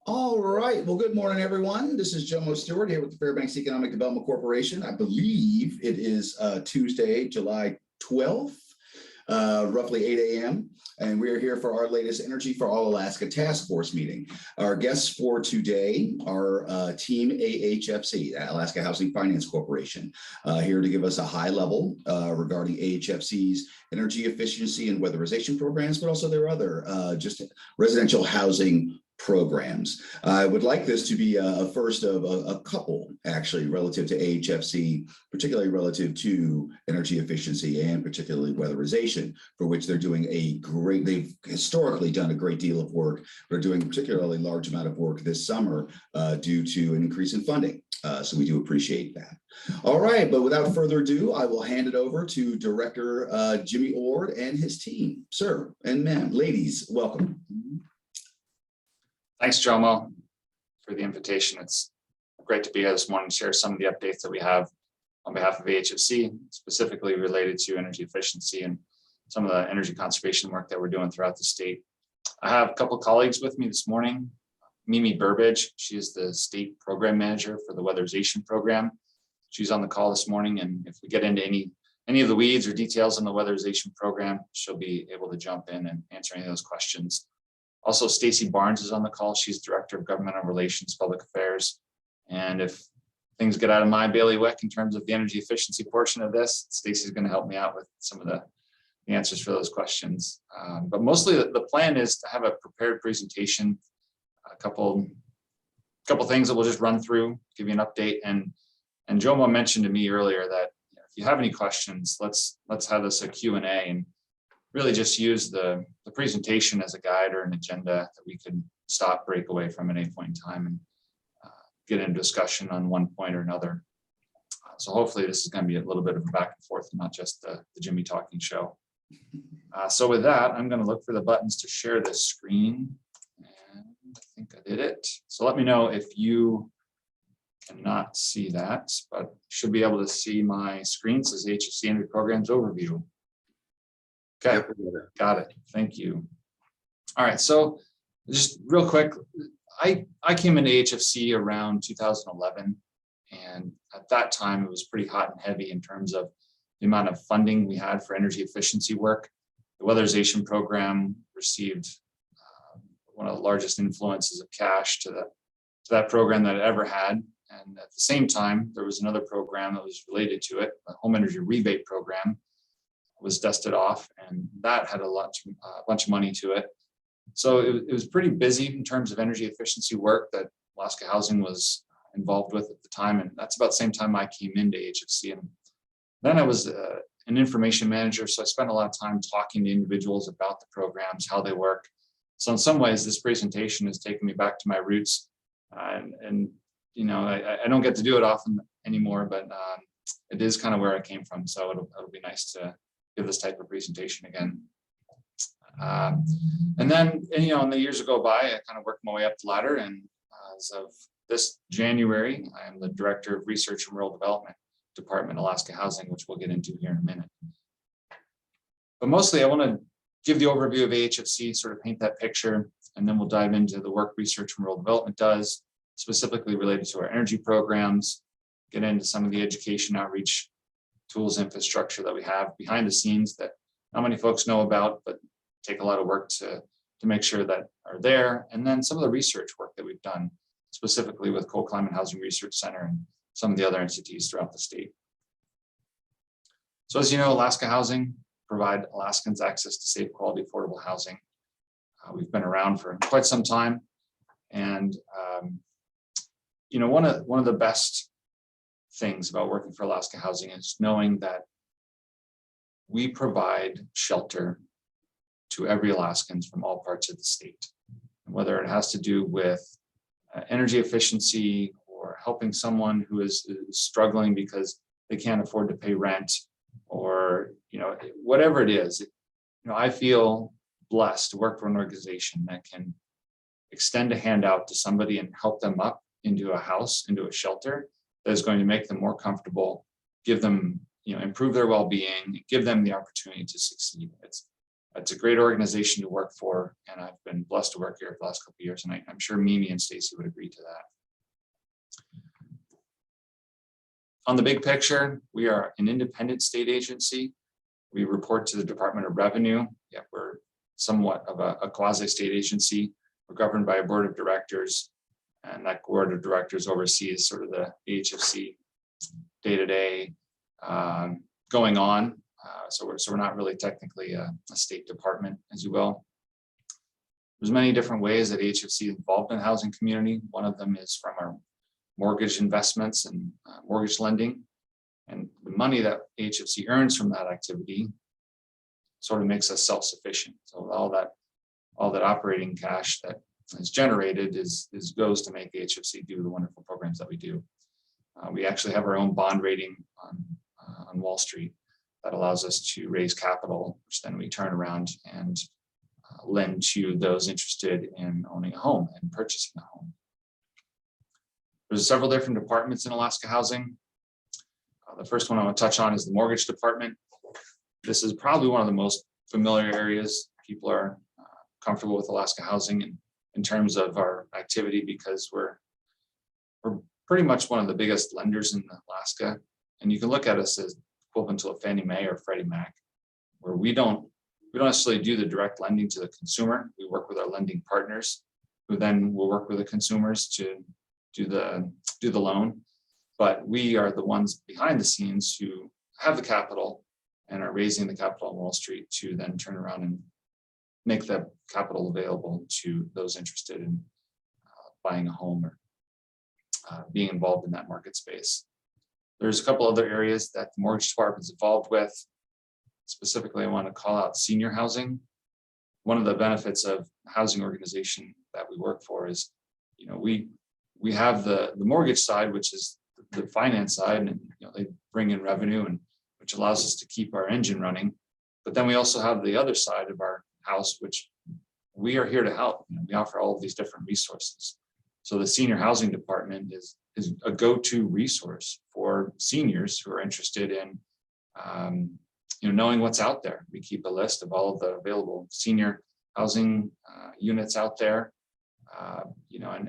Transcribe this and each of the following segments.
All right. Well, good morning, everyone. This is Jomo Stewart here with the Fairbanks Economic Development Corporation. I believe it is Tuesday, July 12th, roughly 8 a.m. And we're here for our latest Energy for All Alaska Task Force meeting. Our guests for today are Team AHFC, Alaska Housing Finance Corporation, here to give us a high level regarding AHFC's energy efficiency and weatherization programs, but also their other just residential housing programs. I would like this to be a first of a couple, actually, relative to AHFC, particularly relative to energy efficiency and particularly weatherization, for which they're doing they've historically done a great deal of work. They're doing a particularly large amount of work this summer due to an increase in funding. So we do appreciate that. All right, but without further ado, I will hand it over to Director Jimmy Ord and his team. Sir and ma'am, ladies, welcome. Thanks, Jomo, for the invitation. It's great to be here this morning and share some of the updates that we have on behalf of AHFC, specifically related to energy efficiency and some of the energy conservation work that we're doing throughout the state. I have a couple of colleagues with me this morning. Mimi Burbage, she is the state program manager for the weatherization program. She's on the call this morning, and if we get into any of the weeds or details on the weatherization program, she'll be able to jump in and answer any of those questions. Also, Stacy Barnes is on the call. She's Director of Governmental Relations, Public Affairs. And if things get out of my bailiwick in terms of the energy efficiency portion of this, Stacy's going to help me out with some of the answers for those questions. But mostly the plan is to have a prepared presentation, a couple things that we'll just run through, give you an update. And Jomo mentioned to me earlier that if you have any questions, let's have this a Q&A and really just use the presentation as a guide or an agenda that we could stop, break away from at any point in time and get into discussion on one point or another. So hopefully this is going to be a little bit of a back and forth and not just the Jimmy talking show. So with that, I'm going to look for the buttons to share this screen. And I think I did it. So let me know if you cannot see that, but you should be able to see my screen. It says AHFC Energy Programs Overview. Okay, got it. Thank you. All right, so just real quick, I came into AHFC around 2011, and at that time it was pretty hot and heavy in terms of the amount of funding we had for energy efficiency work. The weatherization program received one of the largest influences of cash to that program that it ever had, and at the same time there was another program that was related to it, the home energy rebate program, was dusted off, and that had a bunch of money to it. So it was pretty busy in terms of energy efficiency work that Alaska Housing was involved with at the time, and that's about the same time I came into AHFC. And then I was an information manager, so I spent a lot of time talking to individuals about the programs, how they work. So in some ways, this presentation has taken me back to my roots, and you know, I don't get to do it often anymore, but it is kind of where I came from. So it'll be nice to give this type of presentation again. And then, you know, in the years that go by, I kind of worked my way up the ladder, and as of this January, I am the Director of Research and Rural Development Department, Alaska Housing, which we'll get into here in a minute. But mostly I want to give the overview of AHFC, sort of paint that picture, and then we'll dive into the work Research and Rural Development does, specifically related to our energy programs, get into some of the education outreach tools infrastructure that we have behind the scenes that not many folks know about, but take a lot of work to make sure that are there. And then some of the research work that we've done, specifically with Cold Climate Housing Research Center and some of the other entities throughout the state. So as you know, Alaska Housing provide Alaskans access to safe, quality, affordable housing. We've been around for quite some time. And you know, one of the best things about working for Alaska Housing is knowing that we provide shelter to every Alaskans from all parts of the state, whether it has to do with energy efficiency or helping someone who is struggling because they can't afford to pay rent, or you know, whatever it is. You know, I feel blessed to work for an organization that can extend a hand out to somebody and help them up into a house, into a shelter that is going to make them more comfortable, give them, you know, improve their well-being, give them the opportunity to succeed. It's a great organization to work for, and I've been blessed to work here for the last couple of years, and I'm sure Mimi and Stacy would agree to that. On the big picture, we are an independent state agency. We report to the Department of Revenue. Yeah, we're somewhat of a quasi-state agency. We're governed by a board of directors, and that board of directors oversees sort of the AHFC day-to-day going on. So we're not really technically a state department, as you will. There's many different ways that AHFC is involved in the housing community. One of them is from our mortgage investments and mortgage lending. And the money that AHFC earns from that activity sort of makes us self-sufficient. So all that operating cash that is generated goes to make AHFC do the wonderful programs that we do. We actually have our own bond rating on Wall Street that allows us to raise capital, which then we turn around and lend to those interested in owning a home and purchasing a home. There's several different departments in Alaska Housing. The first one I want to touch on is the mortgage department. This is probably one of the most familiar areas. People are comfortable with Alaska Housing in terms of our activity, because we're pretty much one of the biggest lenders in Alaska. And you can look at us as equivalent to a Fannie Mae or Freddie Mac, where we don't necessarily do the direct lending to the consumer. We work with our lending partners, who then will work with the consumers to do the loan. But we are the ones behind the scenes who have the capital and are raising the capital on Wall Street to then turn around and make that capital available to those interested in buying a home or being involved in that market space. There's a couple other areas that the mortgage department is involved with. Specifically, I want to call out senior housing. One of the benefits of the housing organization that we work for is, we have the mortgage side, which is the finance side, and they bring in revenue, and which allows us to keep our engine running. But then we also have the other side of our house, which we are here to help. We offer all of these different resources. So the senior housing department is a go-to resource for seniors who are interested in knowing what's out there. We keep a list of all of the available senior housing units out there.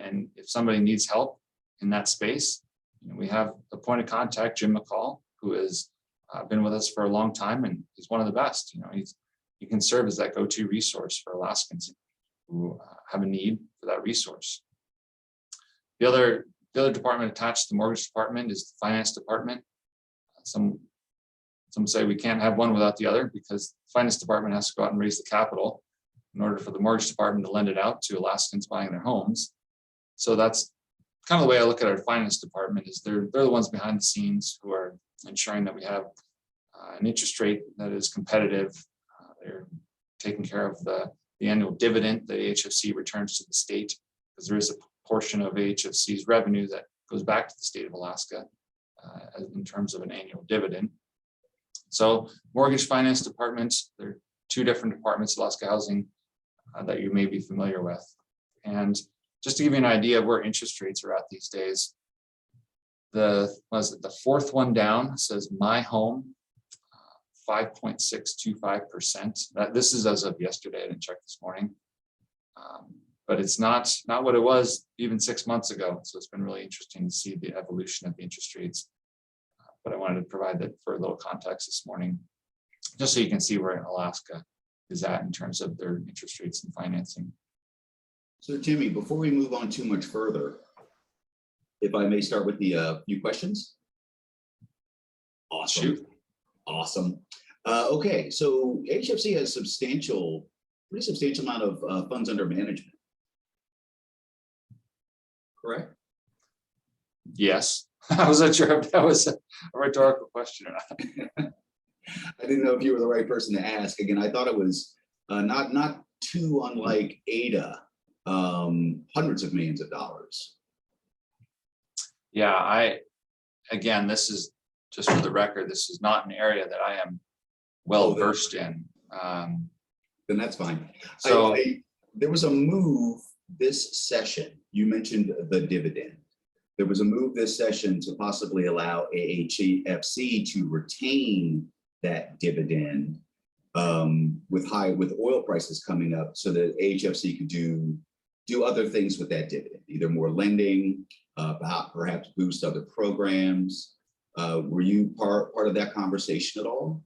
And if somebody needs help in that space, we have a point of contact, Jim McCall, who has been with us for a long time, and he's one of the best. He can serve as that go-to resource for Alaskans who have a need for that resource. The other department attached to the mortgage department is the finance department. Some say we can't have one without the other, because the finance department has to go out and raise the capital in order for the mortgage department to lend it out to Alaskans buying their homes. So that's kind of the way I look at our finance department, is they're the ones behind the scenes who are ensuring that we have an interest rate that is competitive. They're taking care of the annual dividend that AHFC returns to the state, because there is a portion of AHFC's revenue that goes back to the state of Alaska in terms of an annual dividend. So mortgage finance departments, there are two different departments, Alaska Housing, that you may be familiar with. And just to give you an idea of where interest rates are at these days, the fourth one down says My Home, 5.625%. This is as of yesterday. I didn't check this morning, but it's not what it was even 6 months ago. So it's been really interesting to see the evolution of the interest rates. But I wanted to provide that for a little context this morning, just so you can see where Alaska is at in terms of their interest rates and financing. So Timmy, before we move on too much further, if I may start with the few questions. Awesome. Shoot. Awesome. Okay, so HFC has pretty substantial amount of funds under management. Correct? Yes. I wasn't sure if that was a rhetorical question or not. I didn't know if you were the right person to ask. Again, I thought it was not too unlike ADA, hundreds of millions of dollars. Yeah, again, this is just for the record, this is not an area that I am well versed in. Then that's fine. So there was a move this session. You mentioned the dividend. There was a move this session to possibly allow AHFC to retain that dividend with oil prices coming up, so that AHFC could do other things with that dividend, either more lending, perhaps boost other programs. Were you part of that conversation at all?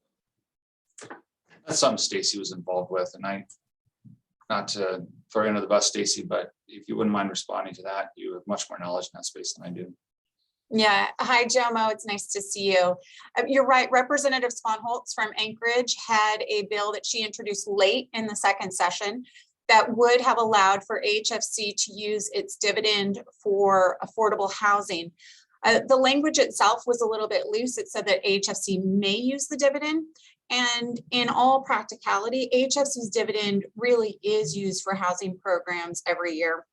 That's something Stacy was involved with, and I, not to throw you under the bus, Stacy, but if you wouldn't mind responding to that, you have much more knowledge in that space than I do. Yeah. Hi, Jomo. It's nice to see you. You're right. Representative Sponholtz from Anchorage had a bill that she introduced late in the second session that would have allowed for AHFC to use its dividend for affordable housing. The language itself was a little bit loose. It said that AHFC may use the dividend. And in all practicality, AHFC's dividend really is used for housing programs every year.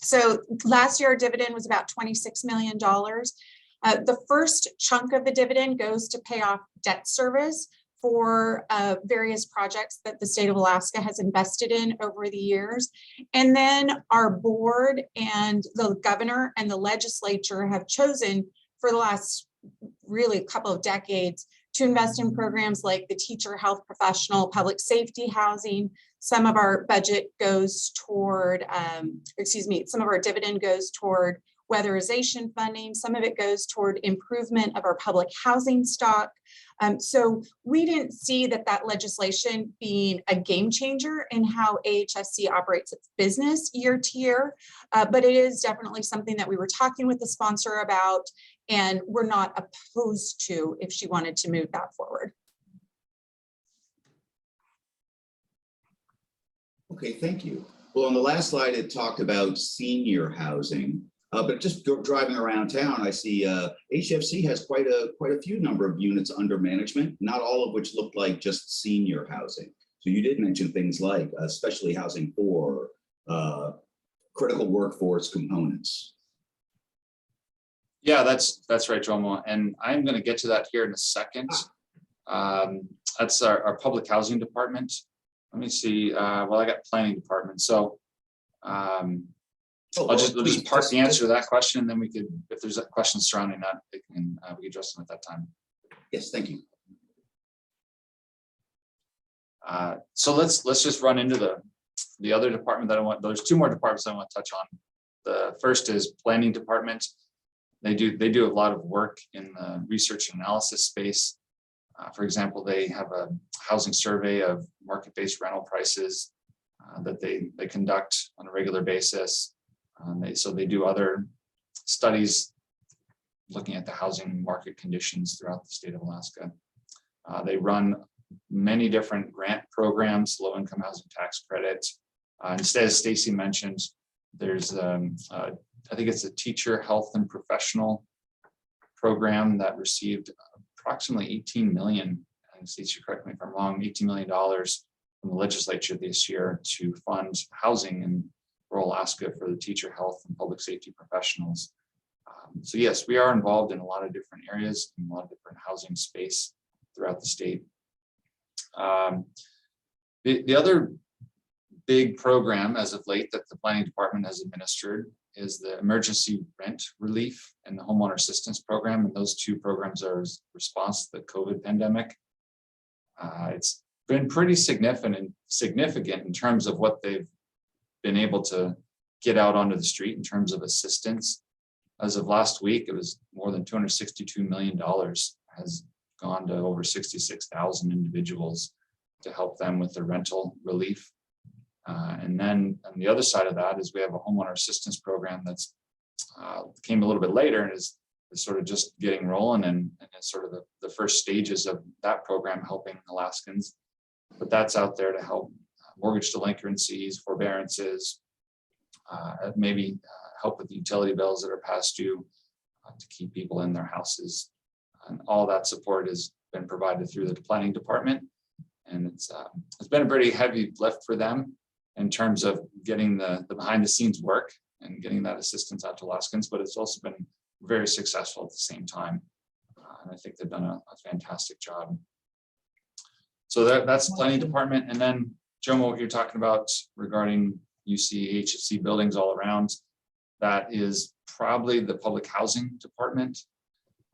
So last year, our dividend was about $26 million. The first chunk of the dividend goes to pay off debt service for various projects that the state of Alaska has invested in over the years. And then our board and the governor and the legislature have chosen for the last really couple of decades to invest in programs like the teacher, health professional, public safety housing. Some of our budget goes toward, some of our dividend goes toward weatherization funding. Some of it goes toward improvement of our public housing stock. So we didn't see that legislation being a game changer in how AHFC operates its business year to year, but it is definitely something that we were talking with the sponsor about, and we're not opposed to if she wanted to move that forward. Okay, thank you. Well, on the last slide, it talked about senior housing, but just driving around town, I see HFC has quite a few number of units under management, not all of which look like just senior housing. So you did mention things like specialty housing for critical workforce components. Yeah, that's right, Jomo, and I'm going to get to that here in a second. That's our public housing department. Let me see. Well, I got planning department, so I'll just park the answer to that question, and then we could, if there's questions surrounding that, we can address them at that time. Yes, thank you. So let's just run into the other department that I want. There's two more departments I want to touch on. The first is planning department. They do a lot of work in the research and analysis space. For example, they have a housing survey of market-based rental prices that they conduct on a regular basis. So they do other studies looking at the housing market conditions throughout the state of Alaska. They run many different grant programs, low-income housing tax credit. Instead, as Stacy mentioned, there's I think it's a teacher health and professional program that received approximately 18 million, and Stacy, correct me if I'm wrong, $18 million from the legislature this year to fund housing in rural Alaska for the teacher health and public safety professionals. So yes, we are involved in a lot of different areas, in a lot of different housing space throughout the state. The other big program as of late that the planning department has administered is the emergency rent relief and the homeowner assistance program. And those two programs are in response to the COVID pandemic. It's been pretty significant in terms of what they've been able to get out onto the street in terms of assistance. As of last week, it was more than $262 million has gone to over 66,000 individuals to help them with their rental relief. And then on the other side of that is we have a homeowner assistance program that's came a little bit later and is sort of just getting rolling, and it's sort of the first stages of that program helping Alaskans. But that's out there to help mortgage delinquencies, forbearances, maybe help with utility bills that are past due to keep people in their houses. And all that support has been provided through the planning department. And it's been a pretty heavy lift for them in terms of getting the behind the scenes work and getting that assistance out to Alaskans, but it's also been very successful at the same time. And I think they've done a fantastic job. So that's the planning department. And then Jomo, what you're talking about regarding UC AHFC buildings all around, that is probably the public housing department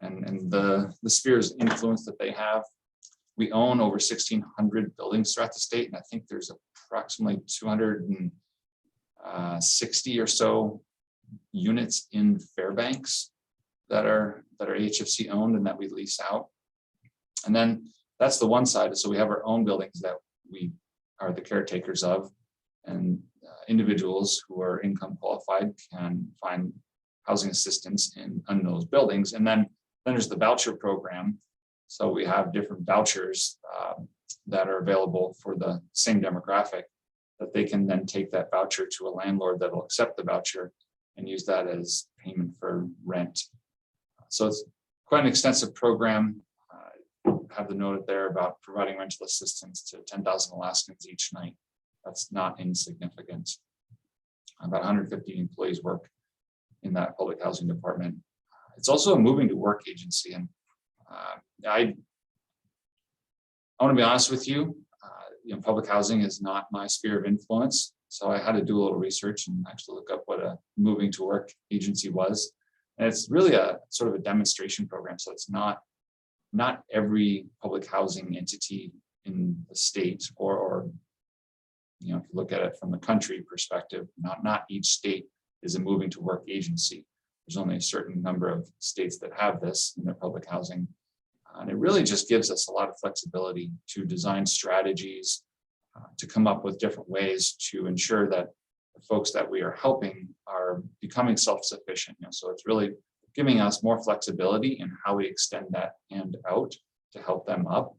and the spheres of influence that they have. We own over 1,600 buildings throughout the state, and I think there's approximately 260 or so units in Fairbanks that are AHFC owned and that we lease out. And then that's the one side. So we have our own buildings that we are the caretakers of, and individuals who are income qualified can find housing assistance in those buildings. And then there's the voucher program. So we have different vouchers that are available for the same demographic, that they can then take that voucher to a landlord that will accept the voucher and use that as payment for rent. So it's quite an extensive program. Have the note there about providing rental assistance to 10,000 Alaskans each night. That's not insignificant. About 150 employees work in that public housing department. It's also a moving to work agency, and I want to be honest with you. Public housing is not my sphere of influence, so I had to do a little research and actually look up what a moving to work agency was. And it's really a sort of a demonstration program. So it's not every public housing entity in the state, or if you look at it from the country perspective, not each state is a moving to work agency. There's only a certain number of states that have this in their public housing. And it really just gives us a lot of flexibility to design strategies, to come up with different ways to ensure that the folks that we are helping are becoming self-sufficient. So it's really giving us more flexibility in how we extend that hand out to help them up.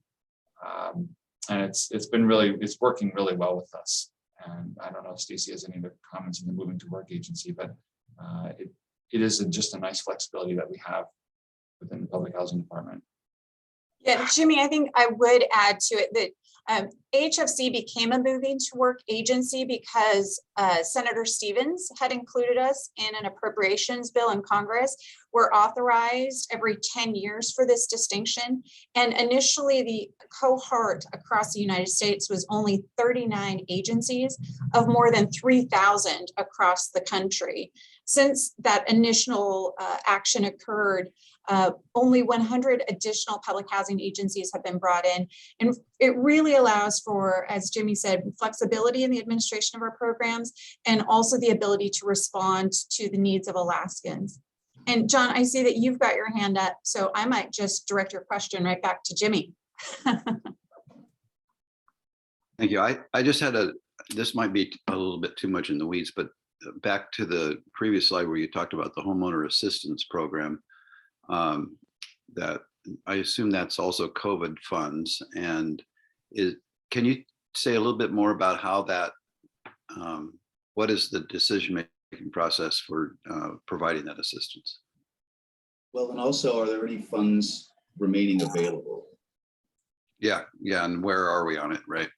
And it's working really well with us. And I don't know if Stacey has any other comments on the moving to work agency, but it is just a nice flexibility that we have within the public housing department. Yeah, Jimmy, I think I would add to it that AHFC became a moving to work agency because Senator Stevens had included us in an appropriations bill in Congress. We're authorized every 10 years for this distinction. And initially the cohort across the United States was only 39 agencies of more than 3,000 across the country. Since that initial action occurred, only 100 additional public housing agencies have been brought in. And it really allows for, as Jimmy said, flexibility in the administration of our programs, and also the ability to respond to the needs of Alaskans. And John, I see that you've got your hand up, so I might just direct your question right back to Jimmy. Thank you. I just had this might be a little bit too much in the weeds, but back to the previous slide where you talked about the homeowner assistance program, that I assume that's also COVID funds. And can you say a little bit more about how that, what is the decision-making process for providing that assistance? Well, and also, are there any funds remaining available? Yeah, and where are we on it, right?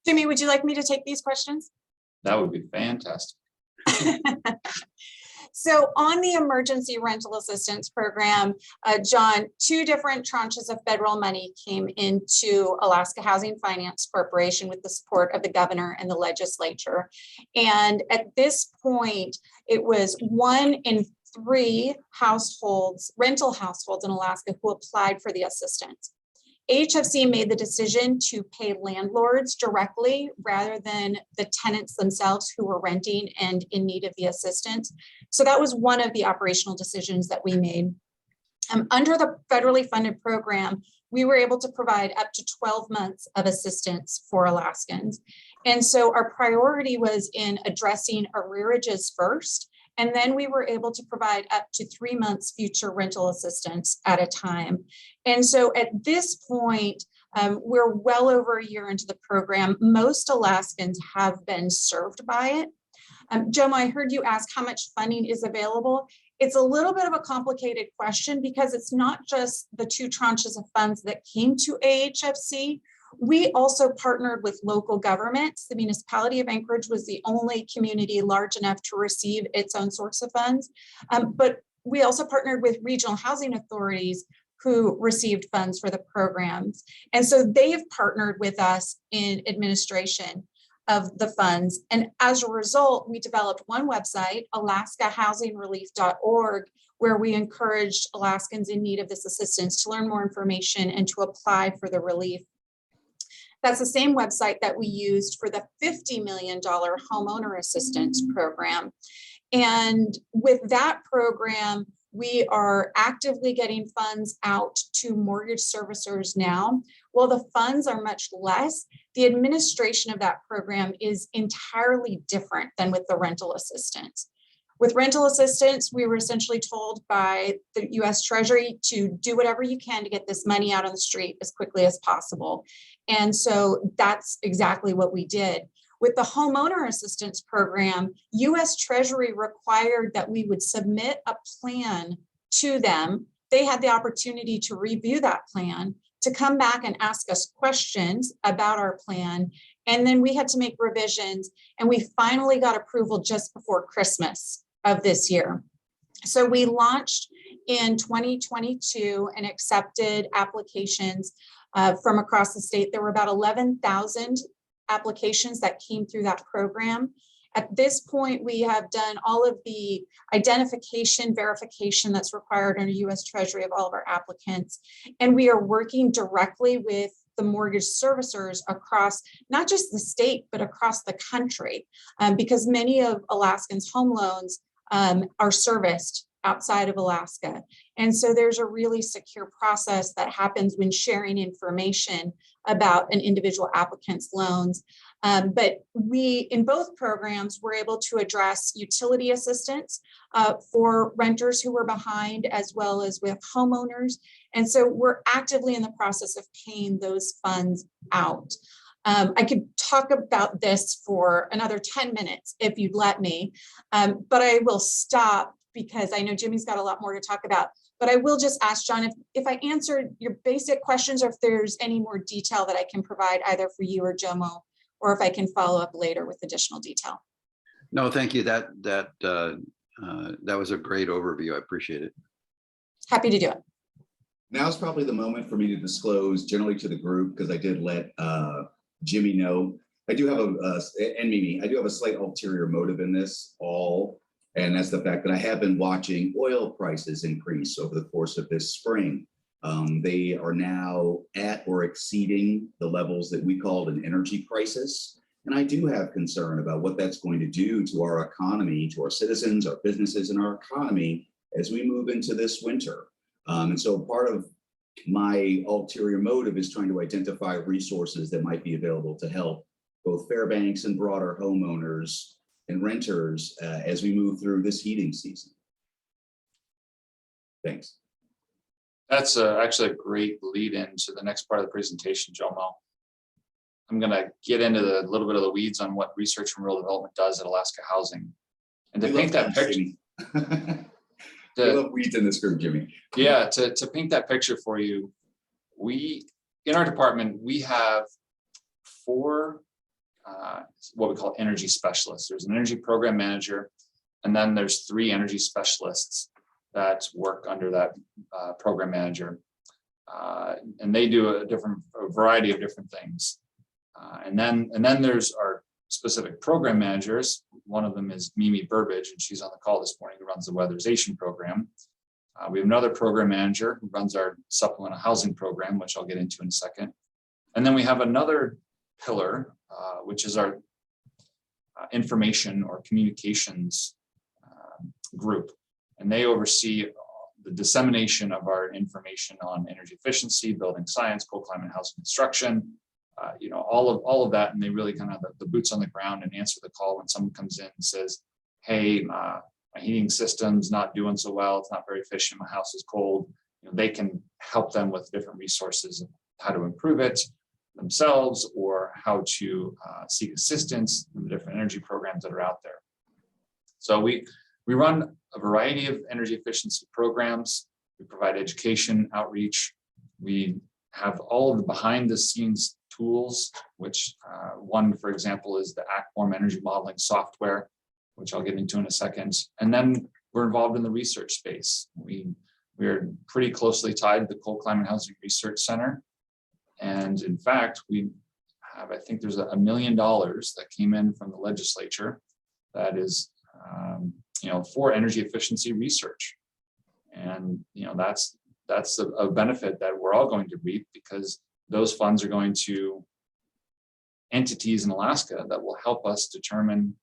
Jimmy, would you like me to take these questions? That would be fantastic. So on the emergency rental assistance program, John, 2 different tranches of federal money came into Alaska Housing Finance Corporation with the support of the governor and the legislature. And at this point, it was 1 in 3 households, rental households in Alaska, who applied for the assistance. AHFC made the decision to pay landlords directly rather than the tenants themselves who were renting and in need of the assistance. So that was one of the operational decisions that we made. Under the federally funded program, we were able to provide up to 12 months of assistance for Alaskans. And so our priority was in addressing arrearages first, and then we were able to provide up to 3 months future rental assistance at a time. And so at this point, we're well over a year into the program. Most Alaskans have been served by it. Jomo, I heard you ask how much funding is available. It's a little bit of a complicated question because it's not just the 2 tranches of funds that came to AHFC. We also partnered with local governments. The municipality of Anchorage was the only community large enough to receive its own source of funds. But we also partnered with regional housing authorities who received funds for the programs. And so they've partnered with us in administration. of the funds. And as a result, we developed one website, alaskahousingrelief.org, where we encouraged Alaskans in need of this assistance to learn more information and to apply for the relief. That's the same website that we used for the $50 million homeowner assistance program. And with that program, we are actively getting funds out to mortgage servicers now. While the funds are much less, the administration of that program is entirely different than with the rental assistance. With rental assistance, we were essentially told by the US Treasury to do whatever you can to get this money out on the street as quickly as possible. And so that's exactly what we did. With the homeowner assistance program, US Treasury required that we would submit a plan to them. They had the opportunity to review that plan, to come back and ask us questions about our plan. And then we had to make revisions, and we finally got approval just before Christmas of this year. So we launched in 2022 and accepted applications from across the state. There were about 11,000 applications that came through that program. At this point, we have done all of the identification, verification that's required under US Treasury of all of our applicants. And we are working directly with the mortgage servicers across not just the state, but across the country, because many of Alaskans' home loans are serviced outside of Alaska. And so there's a really secure process that happens when sharing information about an individual applicant's loans. But we, in both programs, were able to address utility assistance for renters who were behind, as well as with homeowners. And so we're actively in the process of paying those funds out. I could talk about this for another 10 minutes if you'd let me, but I will stop because I know Jimmy's got a lot more to talk about. But I will just ask John if I answered your basic questions, or if there's any more detail that I can provide either for you or Jomo, or if I can follow up later with additional detail. No, thank you. That was a great overview. I appreciate it. Happy to do it. Now's probably the moment for me to disclose generally to the group, because I did let Jimmy know. I do have and Mimi, I do have a slight ulterior motive in this all. And that's the fact that I have been watching oil prices increase over the course of this spring. They are now at or exceeding the levels that we called an energy crisis. And I do have concern about what that's going to do to our economy, to our citizens, our businesses, and our economy as we move into this winter. And so part of my ulterior motive is trying to identify resources that might be available to help both Fairbanks and broader homeowners and renters as we move through this heating season. Thanks. That's actually a great lead in to the next part of the presentation, Jomo. I'm going to get into a little bit of the weeds on what research and rural development does at Alaska Housing. And to paint that picture. We love weeds in this group, Jimmy. Yeah, to paint that picture for you, in our department, we have 4 what we call energy specialists. There's an energy program manager, and then there's 3 energy specialists that work under that program manager. And they do a variety of different things. And then there's our specific program managers. One of them is Mimi Burbage, and she's on the call this morning, who runs the weatherization program. We have another program manager who runs our supplemental housing program, which I'll get into in a second. And then we have another pillar, which is our information or communications group. And they oversee the dissemination of our information on energy efficiency, building science, cold climate housing construction, all of that. And they really kind of the boots on the ground and answer the call when someone comes in and says, hey, my heating system's not doing so well. It's not very efficient. My house is cold. They can help them with different resources of how to improve it themselves, or how to seek assistance in the different energy programs that are out there. So we run a variety of energy efficiency programs. We provide education, outreach. We have all of the behind the scenes tools, which one, for example, is the ACFORM energy modeling software, which I'll get into in a second. And then we're involved in the research space. We're pretty closely tied to the Cold Climate Housing Research Center. And in fact, we have, I think there's $1 million that came in from the legislature that is, for energy efficiency research. And, that's a benefit that we're all going to reap, because those funds are going to entities in Alaska that will help us determine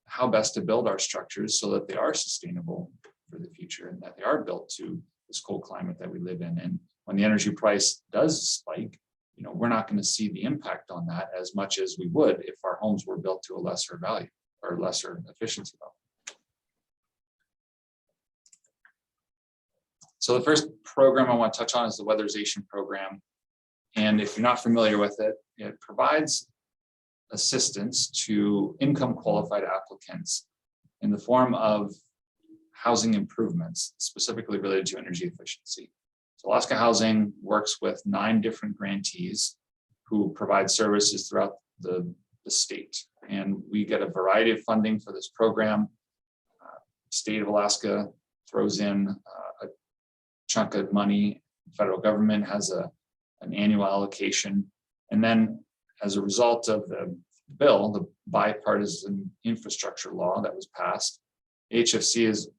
how best to build our structures so that they are sustainable for the future and that they are built to this cold climate that we live in. And when the energy price does spike, we're not going to see the impact on that as much as we would if our homes were built to a lesser value or lesser efficiency level. So the first program I want to touch on is the weatherization program. And if you're not familiar with it, it provides assistance to income qualified applicants in the form of housing improvements, specifically related to energy efficiency. So Alaska Housing works with 9 different grantees who provide services throughout the state. And we get a variety of funding for this program. State of Alaska throws in a chunk of money. Federal government has an annual allocation. And then as a result of the bill, the bipartisan infrastructure law that was passed, AHFC is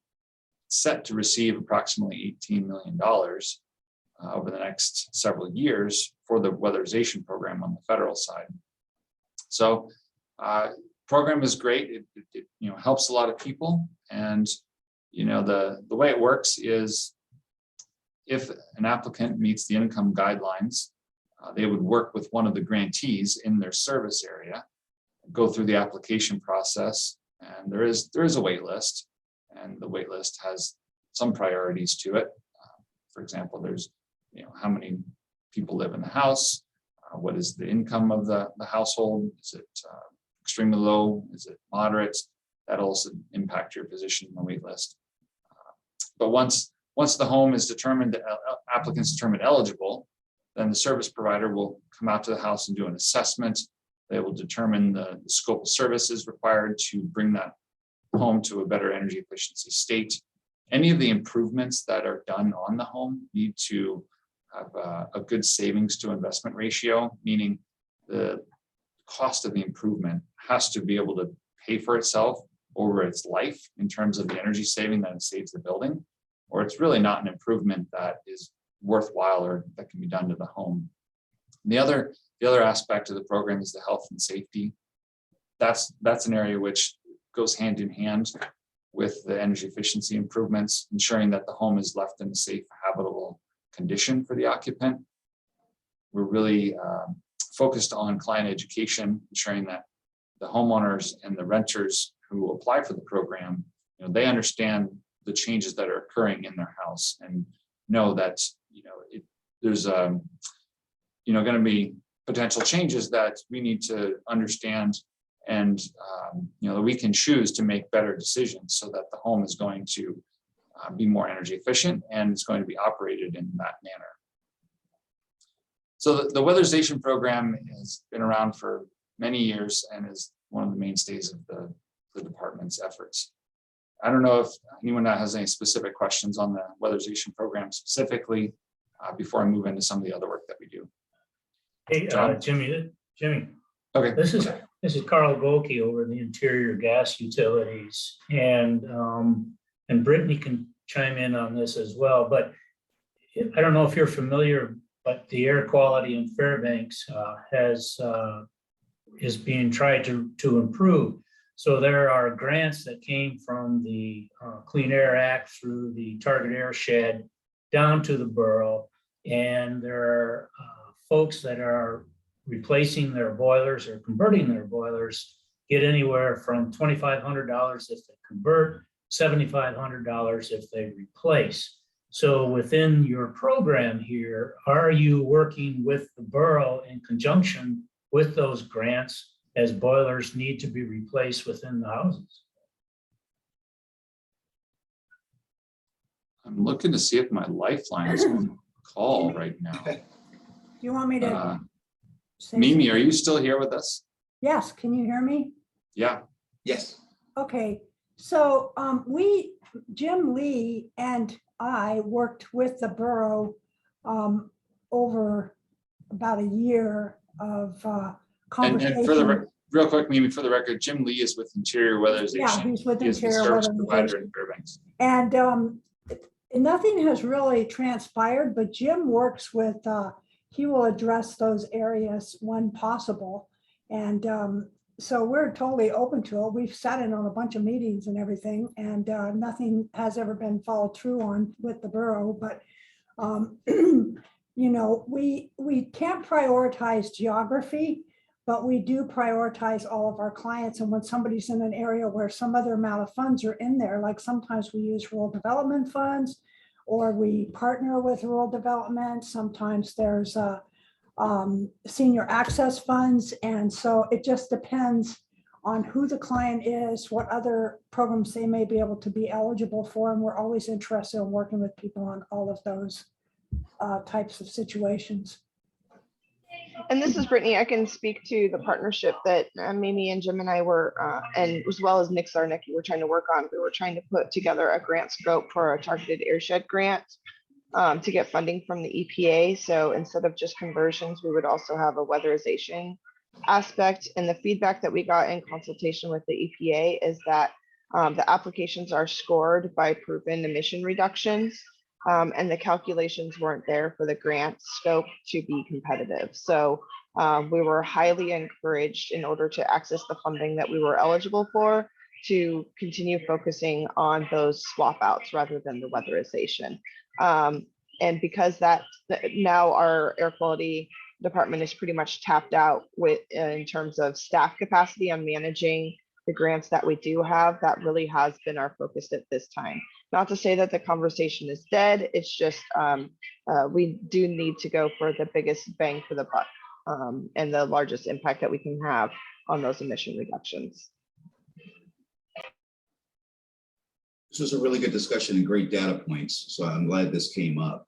set to receive approximately $18 million over the next several years for the weatherization program on the federal side. So program is great. It helps a lot of people. And the way it works is if an applicant meets the income guidelines, they would work with one of the grantees in their service area, go through the application process, and there is a wait list, and the wait list has some priorities to it. For example, there's how many people live in the house, what is the income of the household, is it extremely low, is it moderate? That'll also impact your position in the wait list. But once the home is determined, applicants determined eligible, then the service provider will come out to the house and do an assessment. They will determine the scope of services required to bring that home to a better energy efficiency state. Any of the improvements that are done on the home need to have a good savings to investment ratio, meaning the cost of the improvement has to be able to pay for itself over its life in terms of the energy saving that it saves the building, or it's really not an improvement that is worthwhile or that can be done to the home. And the other aspect of the program is the health and safety. That's an area which goes hand in hand with the energy efficiency improvements, ensuring that the home is left in a safe, habitable condition for the occupant. We're really focused on client education, ensuring that the homeowners and the renters who apply for the program, they understand the changes that are occurring in their house and know that there's going to be potential changes that we need to understand, and that we can choose to make better decisions so that the home is going to be more energy efficient and it's going to be operated in that manner. So the weatherization program has been around for many years and is one of the mainstays of the department's efforts. I don't know if anyone has any specific questions on the weatherization program specifically before I move into some of the other work that we do. Hey, Jimmy. Okay. This is Carl Golke over the Interior Gas Utilities, and Brittany can chime in on this as well. But I don't know if you're familiar, but the air quality in Fairbanks is being tried to improve. So there are grants that came from the Clean Air Act through the Target Airshed down to the borough, and there are folks that are replacing their boilers or converting their boilers get anywhere from $2,500 if they convert, $7,500 if they replace. So within your program here, are you working with the borough in conjunction with those grants as boilers need to be replaced within the houses? I'm looking to see if my lifeline is on call right now. Do you want me to say Mimi, are you still here with us? Yes, can you hear me? Yeah. Yes. Okay, so Jim Lee and I worked with the borough over about a year of conversation. for the real quick, maybe for the record, Jim Lee is with Interior Weatherization. Yeah, he's with He is the Interior service provider in Weatherization. Fairbanks. And nothing has really transpired, but Jim works with, he will address those areas when possible. And so we're totally open to it. We've sat in on a bunch of meetings and everything, and nothing has ever been followed through on with the borough. But you know, we can't prioritize geography, but we do prioritize all of our clients. And when somebody's in an area where some other amount of funds are in there, like sometimes we use rural development funds, or we partner with rural development. Sometimes there's senior access funds. And so it just depends on who the client is, what other programs they may be able to be eligible for. And we're always interested in working with people on all of those types of situations. And this is Brittany. I can speak to the partnership that Mimi and Jim and I were, and as well as Nick Zarnicki, were trying to work on. We were trying to put together a grant scope for a targeted airshed grant to get funding from the EPA. So instead of just conversions, we would also have a weatherization aspect. And the feedback that we got in consultation with the EPA is that the applications are scored by proven emission reductions. And the calculations weren't there for the grant scope to be competitive. So we were highly encouraged, in order to access the funding that we were eligible for, to continue focusing on those swap outs rather than the weatherization. And because that now our air quality department is pretty much tapped out with in terms of staff capacity on managing the grants that we do have, that really has been our focus at this time. Not to say that the conversation is dead, it's just we do need to go for the biggest bang for the buck and the largest impact that we can have on those emission reductions. This was a really good discussion and great data points. So I'm glad this came up.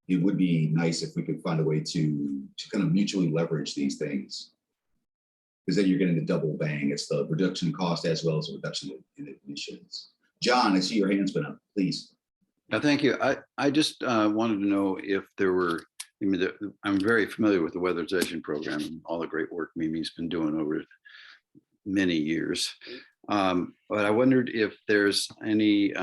It would be nice if we could find a way to kind of mutually leverage these things, because then you're getting the double bang. It's the reduction in cost as well as a reduction in emissions. John, I see your hand's been up, please. Thank you. I just wanted to know if there were, I'm very familiar with the weatherization program and all the great work Mimi's been doing over many years. But I wondered if there's any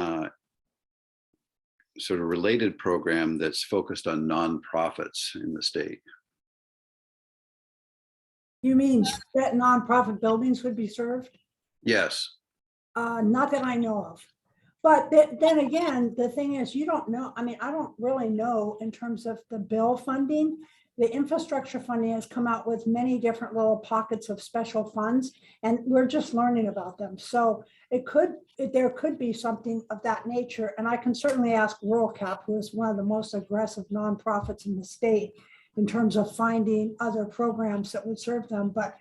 sort of related program that's focused on nonprofits in the state. You mean that nonprofit buildings would be served? Yes. Not that I know of. But then again, the thing is, you don't know. I mean, I don't really know in terms of the bill funding. The infrastructure funding has come out with many different little pockets of special funds, and we're just learning about them. So there could be something of that nature. And I can certainly ask Rural Cap, who is one of the most aggressive nonprofits in the state in terms of finding other programs that would serve them. But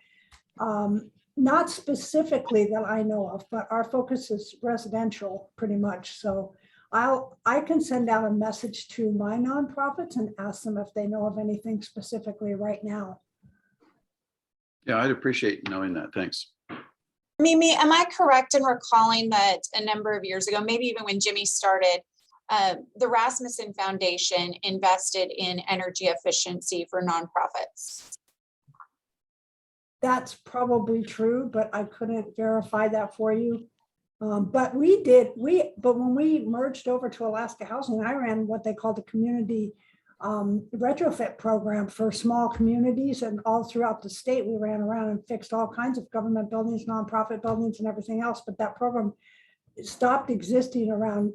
not specifically that I know of, but our focus is residential pretty much. So I can send out a message to my nonprofits and ask them if they know of anything specifically right now. Yeah, I'd appreciate knowing that. Thanks. Mimi, am I correct in recalling that a number of years ago, maybe even when Jimmy started, the Rasmussen Foundation invested in energy efficiency for nonprofits? That's probably true, but I couldn't verify that for you. But when we merged over to Alaska Housing, I ran what they called the community retrofit program for small communities, and all throughout the state, we ran around and fixed all kinds of government buildings, nonprofit buildings, and everything else. But that program stopped existing around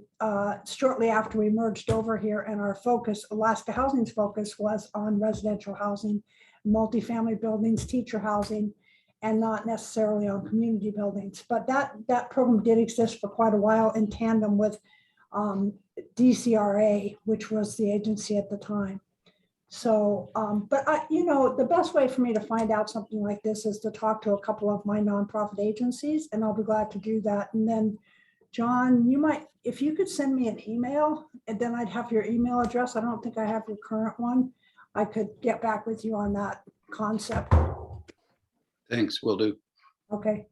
shortly after we merged over here, and our focus, Alaska Housing's focus, was on residential housing, multifamily buildings, teacher housing, and not necessarily on community buildings. But that program did exist for quite a while in tandem with DCRA, which was the agency at the time. So, but the best way for me to find out something like this is to talk to a couple of my nonprofit agencies, and I'll be glad to do that. And then, John, you might, if you could send me an email, and then I'd have your email address. I don't think I have your current one. I could get back with you on that concept. Thanks, will do. Okay.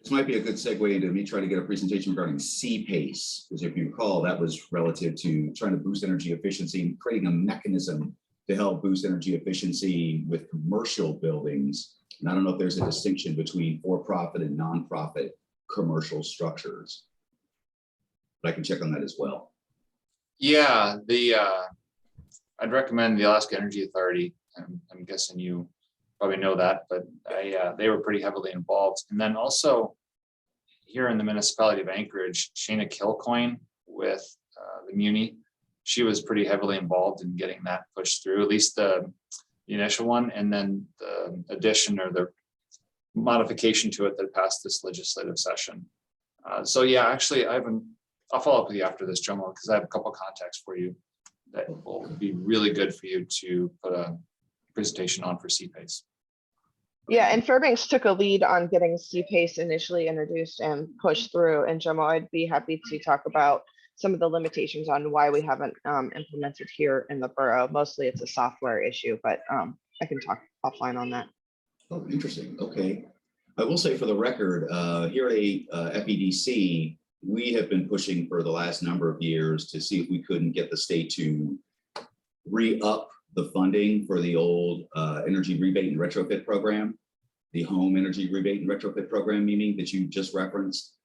This might be a good segue into me trying to get a presentation regarding CPACE, because if you recall, that was relative to trying to boost energy efficiency and creating a mechanism to help boost energy efficiency with commercial buildings. And I don't know if there's a distinction between for-profit and nonprofit commercial structures, but I can check on that as well. Yeah, I'd recommend the Alaska Energy Authority. I'm guessing you probably know that, but they were pretty heavily involved. And then also here in the municipality of Anchorage, Shayna Kilcoyne with the Muni, she was pretty heavily involved in getting that pushed through, at least the initial one, and then the addition or the modification to it that passed this legislative session. So yeah, actually, I'll follow up with you after this, Jomo, because I have a couple of contacts for you that will be really good for you to put a presentation on for CPACE. Yeah, and Fairbanks took a lead on getting CPACE initially introduced and pushed through. And Jomo, I'd be happy to talk about some of the limitations on why we haven't implemented here in the borough. Mostly it's a software issue, but I can talk offline on that. Oh, interesting. Okay. I will say for the record, here at FEDC, we have been pushing for the last number of years to see if we couldn't get the state to re-up the funding for the old energy rebate and retrofit program, the home energy rebate and retrofit program, meaning that you just referenced.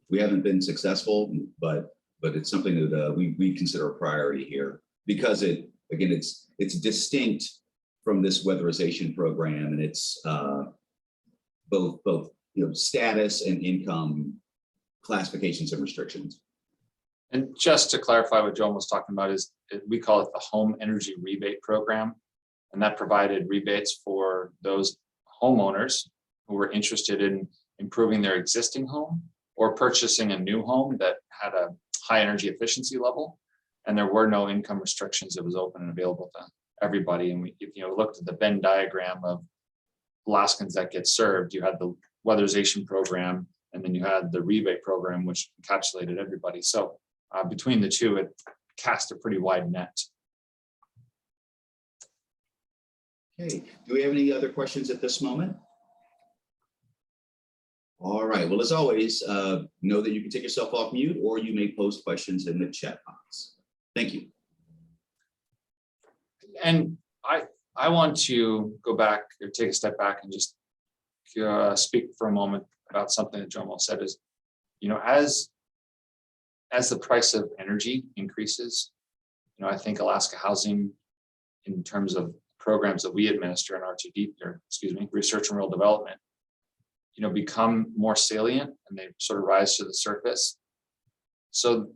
We haven't been successful, but it's something that we consider a priority here because it's distinct from this weatherization program, and it's both status and income classifications and restrictions. And just to clarify what Joan was talking about is we call it the Home Energy Rebate Program. And that provided rebates for those homeowners who were interested in improving their existing home or purchasing a new home that had a high energy efficiency level. And there were no income restrictions. It was open and available to everybody. And if you looked at the Venn diagram of Alaskans that get served, you had the weatherization program, and then you had the rebate program, which encapsulated everybody. So between the two, it cast a pretty wide net. Okay, do we have any other questions at this moment? All right, well, as always, know that you can take yourself off mute or you may post questions in the chat box. Thank you. And I want to go back or take a step back and just speak for a moment about something that Jomo said is, as the price of energy increases, I think Alaska Housing, in terms of programs that we administer in RTD, or excuse me, research and rural development, become more salient and they sort of rise to the surface. So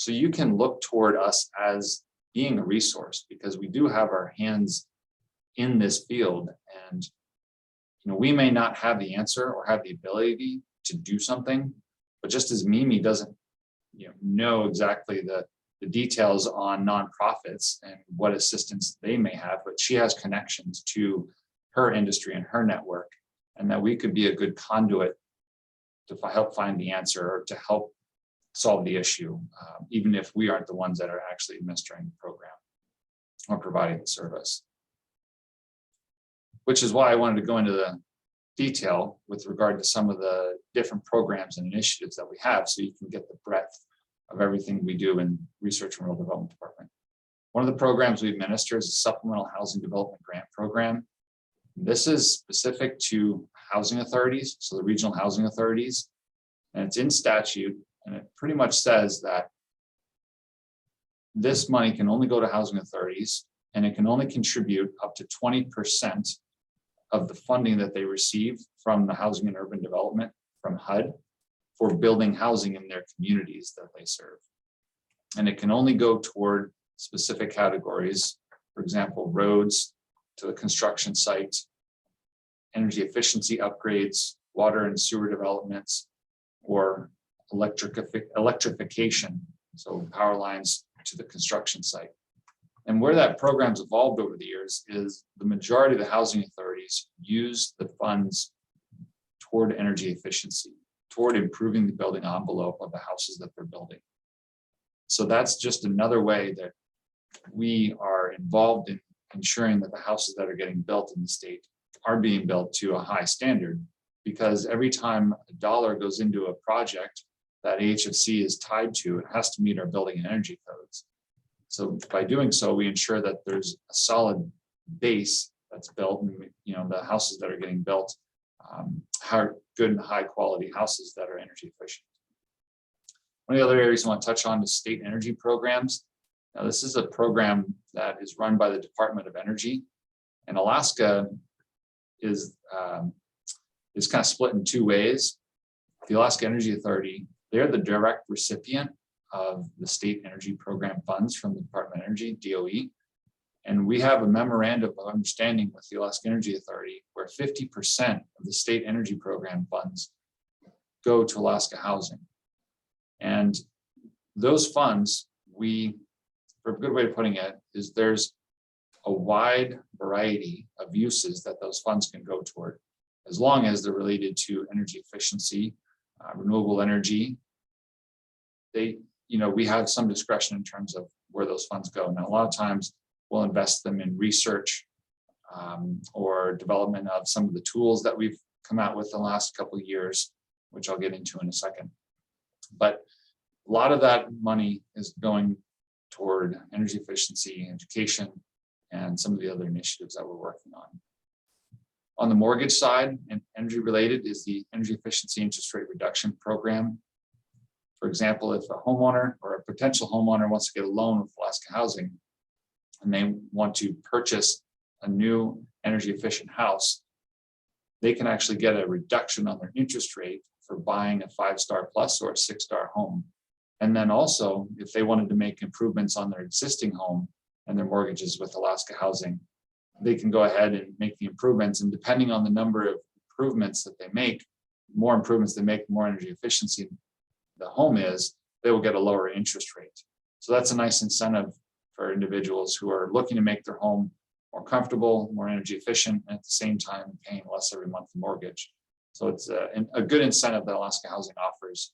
you can look toward us as being a resource because we do have our hands in this field, and we may not have the answer or have the ability to do something, but just as Mimi doesn't know exactly the details on nonprofits and what assistance they may have, but she has connections to her industry and her network, and that we could be a good conduit to help find the answer or to help solve the issue, even if we aren't the ones that are actually administering the program or providing the service. Which is why I wanted to go into the detail with regard to some of the different programs and initiatives that we have, so you can get the breadth of everything we do in Research and Rural Development Department. One of the programs we administer is a Supplemental Housing Development Grant Program. This is specific to housing authorities, so the regional housing authorities, and it's in statute, and it pretty much says that this money can only go to housing authorities, and it can only contribute up to 20% of the funding that they receive from the Housing and Urban Development, from HUD, for building housing in their communities that they serve. And it can only go toward specific categories, for example, roads to the construction site, energy efficiency upgrades, water and sewer developments, or electrification, so power lines to the construction site. And where that program's evolved over the years is the majority of the housing authorities use the funds toward energy efficiency, toward improving the building envelope of the houses that they're building. So that's just another way that we are involved in ensuring that the houses that are getting built in the state are being built to a high standard, because every time a dollar goes into a project that AHFC is tied to, it has to meet our building and energy codes. So by doing so, we ensure that there's a solid base that's built, and the houses that are getting built are good and high quality houses that are energy efficient. One of the other areas I want to touch on is state energy programs. Now, this is a program that is run by the Department of Energy, and Alaska is kind of split in two ways. The Alaska Energy Authority, they're the direct recipient of the state energy program funds from the Department of Energy, DOE. And we have a memorandum of understanding with the Alaska Energy Authority where 50% of the state energy program funds go to Alaska Housing. And those funds, for a good way of putting it, is there's a wide variety of uses that those funds can go toward, as long as they're related to energy efficiency, renewable energy. We have some discretion in terms of where those funds go. Now, a lot of times we'll invest them in research or development of some of the tools that we've come out with the last couple of years, which I'll get into in a second. But a lot of that money is going toward energy efficiency, education, and some of the other initiatives that we're working on. On the mortgage side, and energy related, is the Energy Efficiency Interest Rate Reduction Program. For example, if a homeowner or a potential homeowner wants to get a loan with Alaska Housing and they want to purchase a new energy efficient house, they can actually get a reduction on their interest rate for buying a 5-star plus or a 6-star home. And then also, if they wanted to make improvements on their existing home and their mortgages with Alaska Housing, they can go ahead and make the improvements. And depending on the number of improvements that they make, more improvements they make, more energy efficiency the home is, they will get a lower interest rate. So that's a nice incentive for individuals who are looking to make their home more comfortable, more energy efficient, and at the same time paying less every month in mortgage. So it's a good incentive that Alaska Housing offers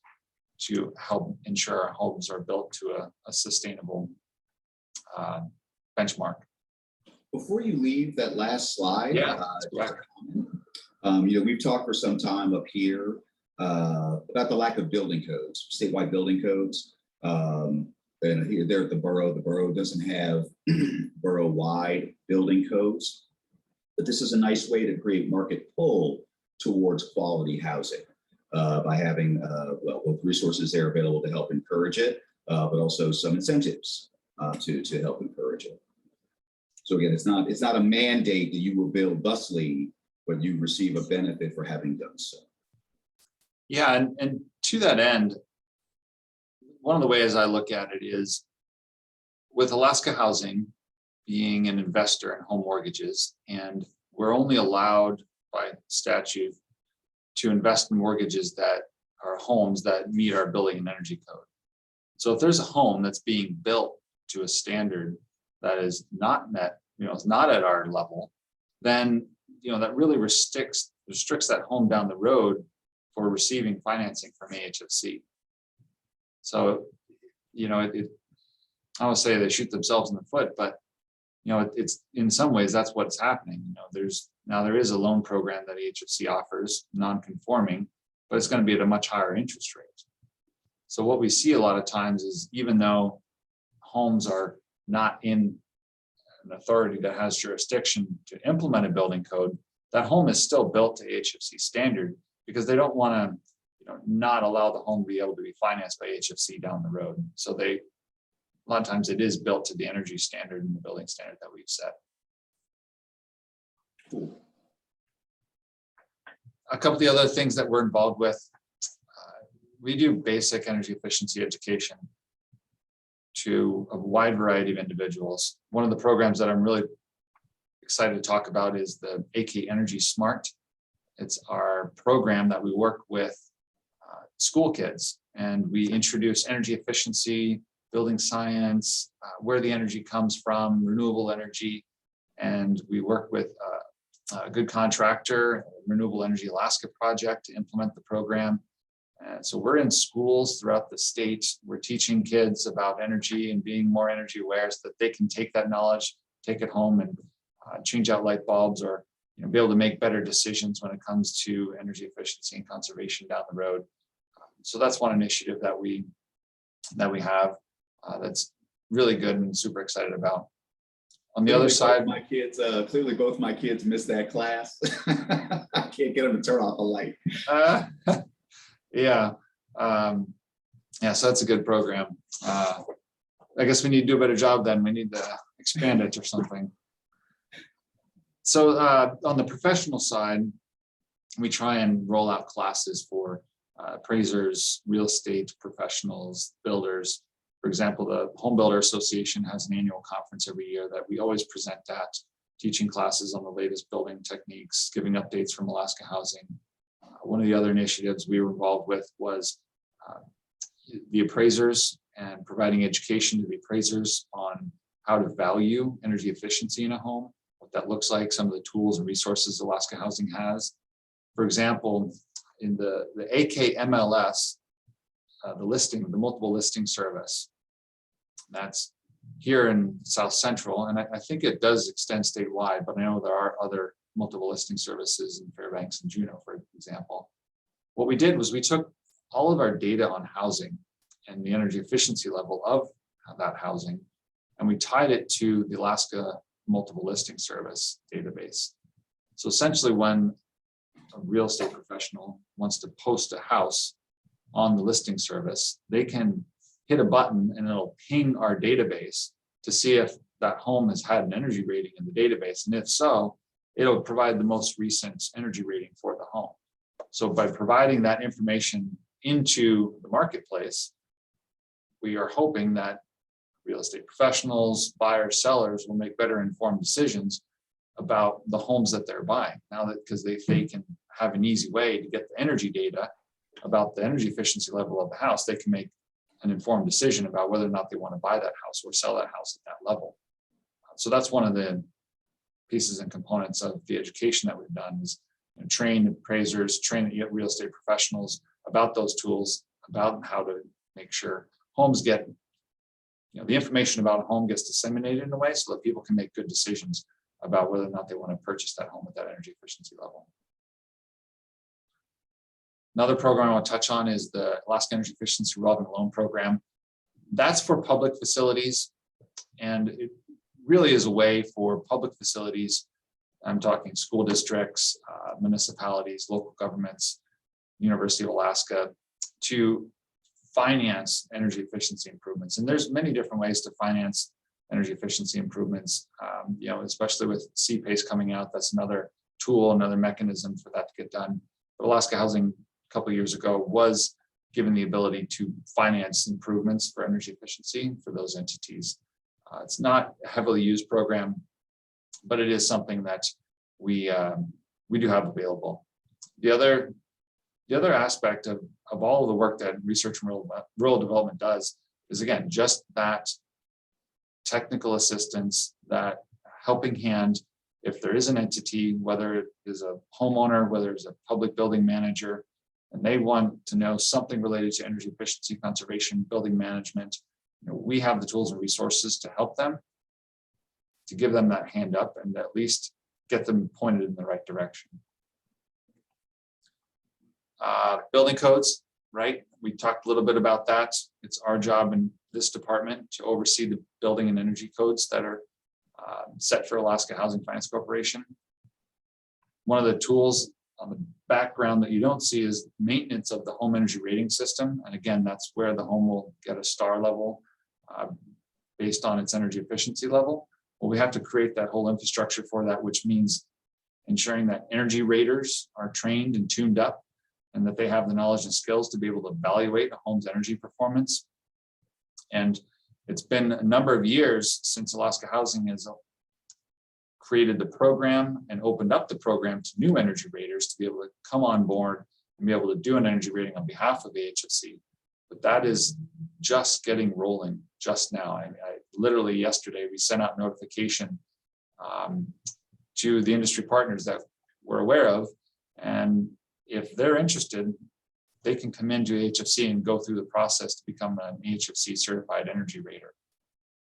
to help ensure our homes are built to a sustainable benchmark. Before you leave that last slide, Yeah, we've talked for some time up here about the lack of building codes, statewide building codes. And here, there at the borough doesn't have borough-wide building codes, but this is a nice way to create market pull towards quality housing by having both resources there available to help encourage it, but also some incentives to help encourage it. So again, it's not a mandate that you will build busly, but you receive a benefit for having done so. Yeah, and to that end, one of the ways I look at it is with Alaska Housing being an investor in home mortgages, and we're only allowed by statute to invest in mortgages that are homes that meet our building and energy code. So if there's a home that's being built to a standard that is not met, it's not at our level, then that really restricts that home down the road for receiving financing from AHFC. So, I would say they shoot themselves in the foot, but it's in some ways that's what's happening. There is a loan program that AHFC offers, non-conforming, but it's going to be at a much higher interest rate. So what we see a lot of times is, even though homes are not in an authority that has jurisdiction to implement a building code, that home is still built to AHFC standard, because they don't want to not allow the home to be able to be financed by AHFC down the road. So a lot of times it is built to the energy standard and the building standard that we've set. Cool. A couple of the other things that we're involved with, we do basic energy efficiency education to a wide variety of individuals. One of the programs that I'm really excited to talk about is the AK Energy Smart. It's our program that we work with school kids, and we introduce energy efficiency, building science, where the energy comes from, renewable energy, and we work with a good contractor, Renewable Energy Alaska Project, to implement the program. And so we're in schools throughout the state. We're teaching kids about energy and being more energy aware, so that they can take that knowledge, take it home, and change out light bulbs, or be able to make better decisions when it comes to energy efficiency and conservation down the road. So that's one initiative that we have that's really good and super excited about. On the other side, my kids, clearly both my kids missed that class. I can't get them to turn off a light. yeah. Yeah, so that's a good program. I guess we need to do a better job then. We need to expand it or something. So on the professional side, we try and roll out classes for appraisers, real estate professionals, builders. For example, the Home Builder Association has an annual conference every year that we always present at, teaching classes on the latest building techniques, giving updates from Alaska Housing. One of the other initiatives we were involved with was the appraisers and providing education to the appraisers on how to value energy efficiency in a home, what that looks like, some of the tools and resources Alaska Housing has. For example, in the AKMLS, the multiple listing service, that's here in South Central, and I think it does extend statewide, but I know there are other multiple listing services in Fairbanks and Juneau, for example. What we did was we took all of our data on housing and the energy efficiency level of that housing, and we tied it to the Alaska Multiple Listing Service database. So essentially, when a real estate professional wants to post a house on the listing service, they can hit a button and it'll ping our database to see if that home has had an energy rating in the database. And if so, it'll provide the most recent energy rating for the home. So by providing that information into the marketplace, we are hoping that real estate professionals, buyers, sellers will make better informed decisions about the homes that they're buying. Now that, because they can have an easy way to get the energy data about the energy efficiency level of the house, they can make an informed decision about whether or not they want to buy that house or sell that house at that level. So that's one of the pieces and components of the education that we've done is train appraisers, train real estate professionals about those tools, about how to make sure homes get, the information about a home gets disseminated in a way so that people can make good decisions about whether or not they want to purchase that home at that energy efficiency level. Another program I want to touch on is the Alaska Energy Efficiency Revolving Loan Program. That's for public facilities, and it really is a way for public facilities, I'm talking school districts, municipalities, local governments, University of Alaska, to finance energy efficiency improvements. And there's many different ways to finance energy efficiency improvements, especially with CPACE coming out. That's another tool, another mechanism for that to get done. But Alaska Housing a couple of years ago was given the ability to finance improvements for energy efficiency for those entities. It's not a heavily used program, but it is something that we do have available. The other aspect of all of the work that research and rural development does is, again, just that technical assistance, that helping hand. If there is an entity, whether it is a homeowner, whether it's a public building manager, and they want to know something related to energy efficiency, conservation, building management, we have the tools and resources to help them, to give them that hand up and at least get them pointed in the right direction. Building codes, right? We talked a little bit about that. It's our job in this department to oversee the building and energy codes that are set for Alaska Housing Finance Corporation. One of the tools on the background that you don't see is maintenance of the home energy rating system. And again, that's where the home will get a star level based on its energy efficiency level. Well, we have to create that whole infrastructure for that, which means ensuring that energy raters are trained and tuned up and that they have the knowledge and skills to be able to evaluate a home's energy performance. And it's been a number of years since Alaska Housing has created the program and opened up the program to new energy raters to be able to come on board and be able to do an energy rating on behalf of AHFC. But that is just getting rolling just now. I literally yesterday, we sent out notification to the industry partners that we're aware of. And if they're interested, they can come into AHFC and go through the process to become an AHFC certified energy rater.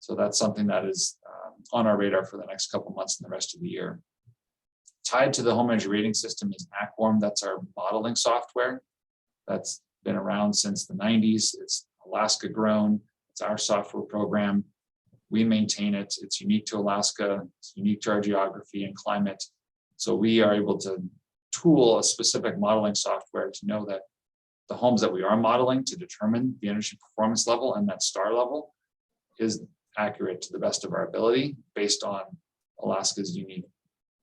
So that's something that is on our radar for the next couple of months and the rest of the year. Tied to the home energy rating system is ACWARM. That's our modeling software. That's been around since the 90s. It's Alaska grown. It's our software program. We maintain it. It's unique to Alaska. It's unique to our geography and climate. So we are able to tool a specific modeling software to know that the homes that we are modeling to determine the energy performance level and that star level is accurate to the best of our ability based on Alaska's unique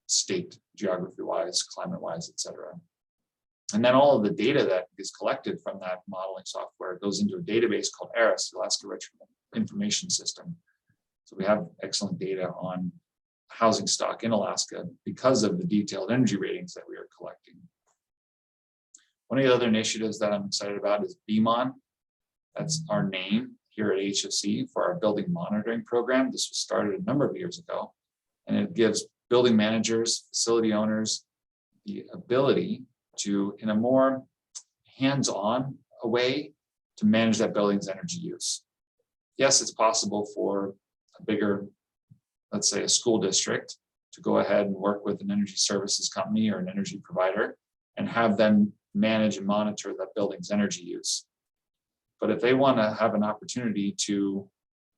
state, geography-wise, climate-wise, et cetera. And then all of the data that is collected from that modeling software goes into a database called AHFC, the Alaska Retrofit Information System. So we have excellent data on housing stock in Alaska because of the detailed energy ratings that we are collecting. One of the other initiatives that I'm excited about is BMON. That's our name here at AHFC for our building monitoring program. This was started a number of years ago, and it gives building managers, facility owners, the ability to, in a more hands-on way, to manage that building's energy use. Yes, it's possible for a bigger, let's say a school district, to go ahead and work with an energy services company or an energy provider and have them manage and monitor that building's energy use. But if they want to have an opportunity to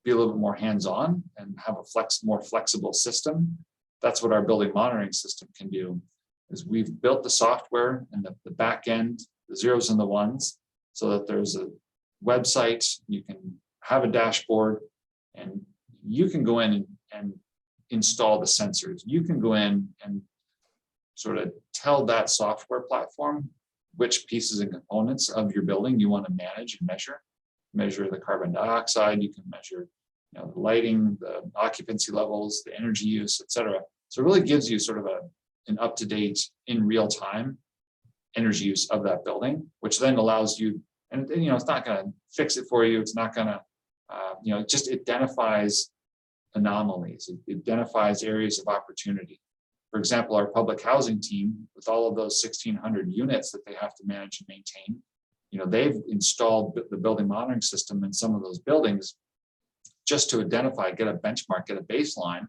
be a little bit more hands-on and have a more flexible system, that's what our building monitoring system can do. Is we've built the software and the back end, the zeros and the ones, so that there's a website, you can have a dashboard, and you can go in and install the sensors. You can go in and sort of tell that software platform which pieces and components of your building you want to manage and measure the carbon dioxide, you can measure the lighting, the occupancy levels, the energy use, et cetera. So it really gives you sort of an up-to-date, in real time energy use of that building, which then allows you, and it's not going to fix it for you. It's not going to, it just identifies anomalies. It identifies areas of opportunity. For example, our public housing team, with all of those 1,600 units that they have to manage and maintain, they've installed the building monitoring system in some of those buildings just to identify, get a benchmark, get a baseline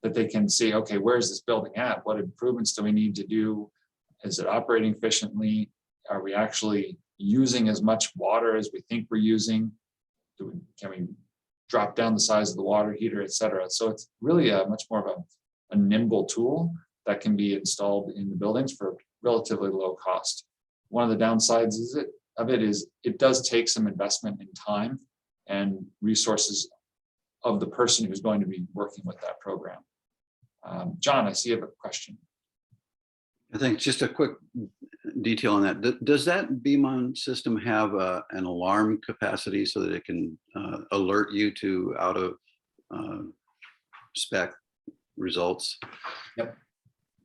that they can see, okay, where's this building at? What improvements do we need to do? Is it operating efficiently? Are we actually using as much water as we think we're using? Can we drop down the size of the water heater, et cetera? So it's really a much more of a nimble tool that can be installed in the buildings for relatively low cost. One of the downsides of it is it does take some investment in time and resources of the person who's going to be working with that program. John, I see you have a question. I think just a quick detail on that. Does that BMON system have an alarm capacity so that it can alert you to out of spec results? Yep.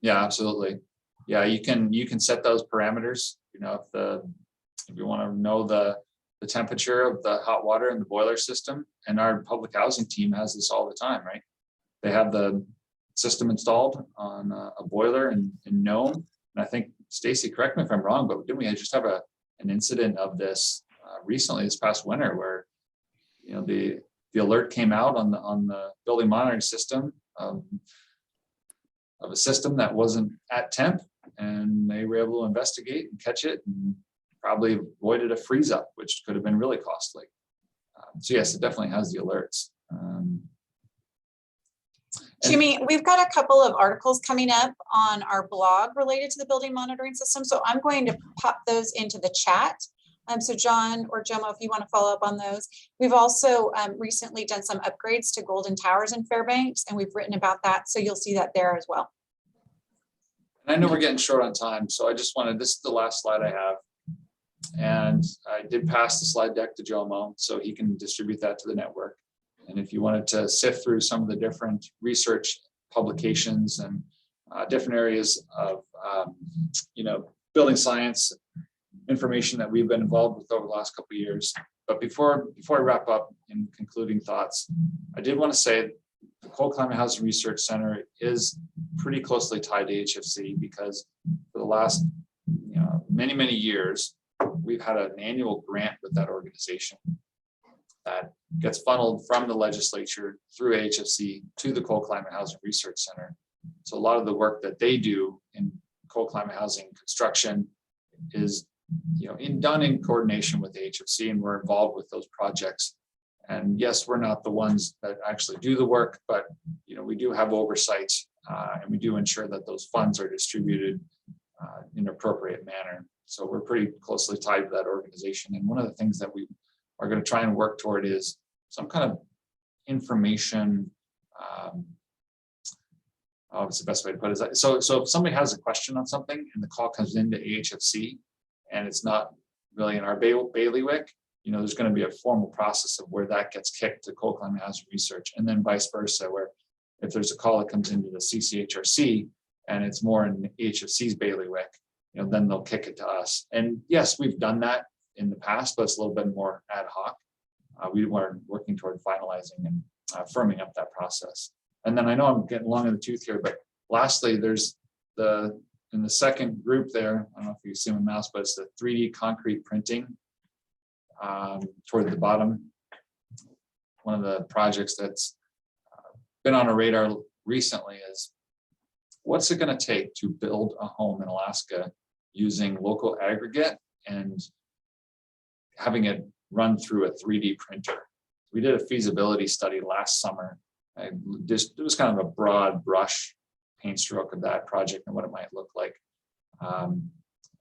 Yeah, absolutely. Yeah, you can set those parameters. If you want to know the temperature of the hot water in the boiler system, and our public housing team has this all the time, right? They have the system installed on a boiler in Nome. And I think, Stacy, correct me if I'm wrong, but didn't we just have an incident of this recently, this past winter, where the alert came out on the building monitoring system of a system that wasn't at temp, and they were able to investigate and catch it and probably avoided a freeze up, which could have been really costly. So yes, it definitely has the alerts. Jimmy, we've got a couple of articles coming up on our blog related to the building monitoring system. So I'm going to pop those into the chat. So John or Jomo, if you want to follow up on those. We've also recently done some upgrades to Golden Towers in Fairbanks, and we've written about that. So you'll see that there as well. And I know we're getting short on time, so I just wanted, this is the last slide I have. And I did pass the slide deck to Jomo so he can distribute that to the network. And if you wanted to sift through some of the different research publications and different areas of, building science information that we've been involved with over the last couple of years. But before I wrap up in concluding thoughts, I did want to say the Cold Climate Housing Research Center is pretty closely tied to AHFC, because for the last many years, we've had an annual grant with that organization that gets funneled from the legislature through AHFC to the Cold Climate Housing Research Center. So a lot of the work that they do in cold climate housing construction is done in coordination with AHFC, and we're involved with those projects. And yes, we're not the ones that actually do the work, but we do have oversight, and we do ensure that those funds are distributed in an appropriate manner. So we're pretty closely tied to that organization. And one of the things that we are going to try and work toward is some kind of information. What's the best way to put it? So if somebody has a question on something and the call comes into AHFC and it's not really in our bailiwick, there's going to be a formal process of where that gets kicked to coal climate hazard research, and then vice versa, where if there's a call that comes into the CCHRC and it's more in AHFC's bailiwick, then they'll kick it to us. And yes, we've done that in the past, but it's a little bit more ad hoc. We were working toward finalizing and firming up that process. And then I know I'm getting long in the tooth here, but lastly, there's in the second group there, I don't know if you see my mouse, but it's the 3D concrete printing toward the bottom. One of the projects that's been on our radar recently is, what's it going to take to build a home in Alaska using local aggregate and having it run through a 3D printer? We did a feasibility study last summer. It was kind of a broad brush paint stroke of that project and what it might look like.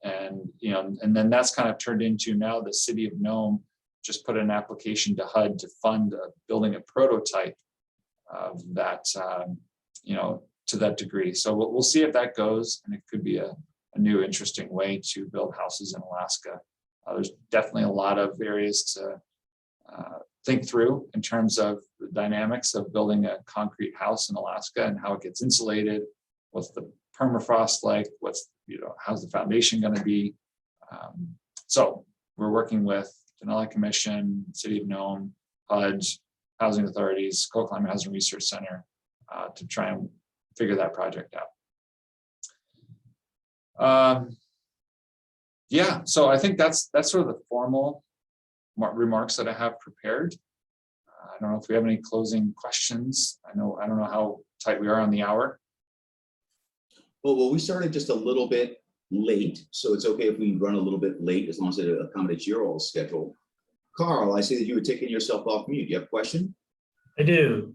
And then that's kind of turned into, now the city of Nome just put an application to HUD to fund building a prototype of that, to that degree. So we'll see if that goes, and it could be a new interesting way to build houses in Alaska. There's definitely a lot of areas to think through in terms of the dynamics of building a concrete house in Alaska and how it gets insulated. What's the permafrost like? How's the foundation going to be? So we're working with Denali Commission, City of Nome, HUD, housing authorities, Coal Climate Hazard Research Center to try and figure that project out. Yeah, so I think that's sort of the formal remarks that I have prepared. I don't know if we have any closing questions. I don't know how tight we are on the hour. Well, we started just a little bit late, so it's okay if we run a little bit late as long as it accommodates your all schedule. Carl, I see that you were taking yourself off mute. You have a question? I do.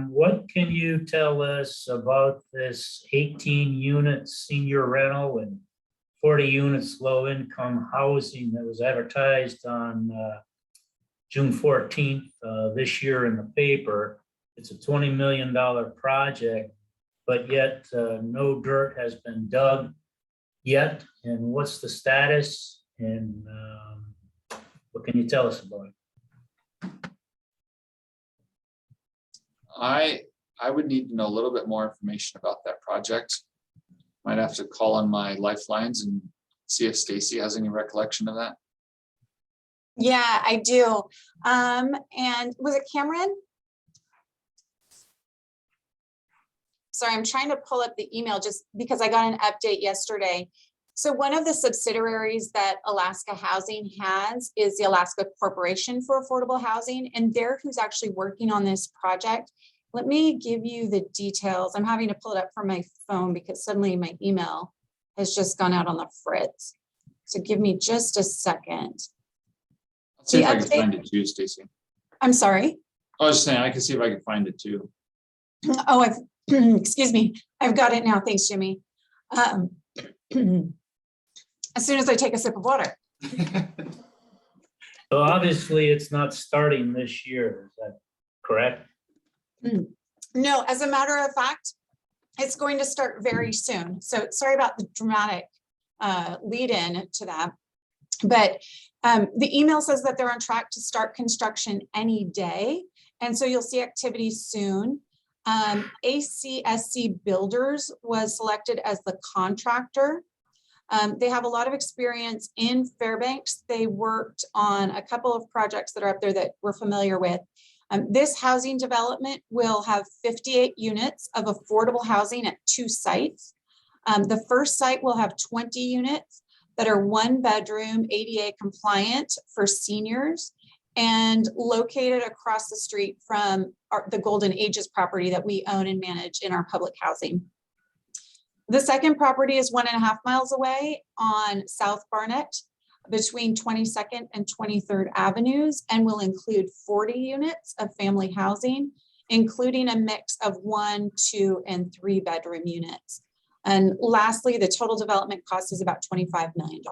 What can you tell us about this 18 units senior rental and 40 units low income housing that was advertised on June 14th this year in the paper? It's a $20 million project, but yet no dirt has been dug yet. And what's the status? And what can you tell us about it? I would need to know a little bit more information about that project. Might have to call on my lifelines and see if Stacy has any recollection of that. Yeah, I do. And was it Cameron? Sorry, I'm trying to pull up the email just because I got an update yesterday. So one of the subsidiaries that Alaska Housing has is the Alaska Corporation for Affordable Housing, and they're who's actually working on this project. Let me give you the details. I'm having to pull it up from my phone because suddenly my email has just gone out on the fritz. So give me just a second. I'll see if I can find it too, Stacy. I'm sorry. I was just saying I can see if I can find it too. Oh, excuse me. I've got it now. Thanks, Jimmy. As soon as I take a sip of water. So obviously it's not starting this year, is that correct? No, as a matter of fact, it's going to start very soon. So sorry about the dramatic lead in to that. But the email says that they're on track to start construction any day. And so you'll see activity soon. AHFC Builders was selected as the contractor. They have a lot of experience in Fairbanks. They worked on a couple of projects that are up there that we're familiar with. This housing development will have 58 units of affordable housing at 2 sites. The first site will have 20 units that are 1-bedroom ADA compliant for seniors and located across the street from the Golden Ages property that we own and manage in our public housing. The second property is 1.5 miles away on South Barnett. between 22nd and 23rd Avenues and will include 40 units of family housing, including a mix of 1, 2, and 3 bedroom units. And lastly, the total development cost is about $25 million.